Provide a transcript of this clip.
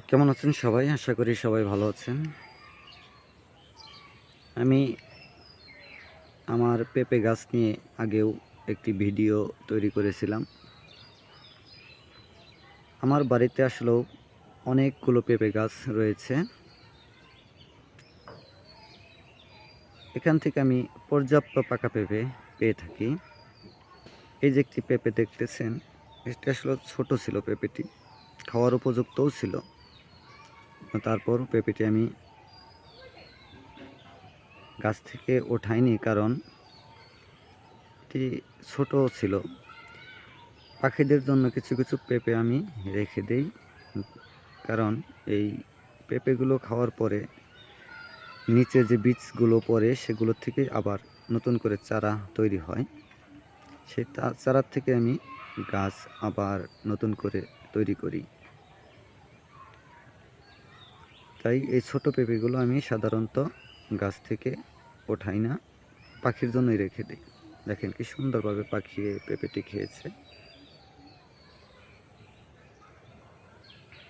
কেমন আছেন সবাই? আশা করি সবাই ভালো আছেন। আমি আমার পেঁপে গাছ নিয়ে আগেও একটি ভিডিও তৈরি করেছিলাম। আমার বাড়িতে আসলেও অনেকগুলো পেঁপে গাছ রয়েছে। এখান থেকে আমি পর্যাপ্ত পাকা পেঁপে পেয়ে থাকি। এই যে একটি পেঁপে দেখতেছেন, এটি আসলে ছোট ছিল পেঁপেটি, খাওয়ার উপযুক্তও ছিল। তারপর পেঁপেটি আমি গাছ থেকে ওঠাইনি, কারণ এটি ছোট ছিল। পাখিদের জন্য কিছু কিছু পেঁপে আমি রেখে দেই, কারণ এই পেঁপেগুলো খাওয়ার পরে নিচে যে বীজগুলো পড়ে সেগুলো থেকে আবার নতুন করে চারা তৈরি হয়। সেই চারার থেকে আমি গাছ আবার নতুন করে তৈরি করি। তাই এই ছোট পেঁপেগুলো আমি সাধারণত গাছ থেকে ওঠাই না, পাখির জন্যই রেখে দিই। দেখেন কি সুন্দরভাবে পাখি পেঁপেটি খেয়েছে।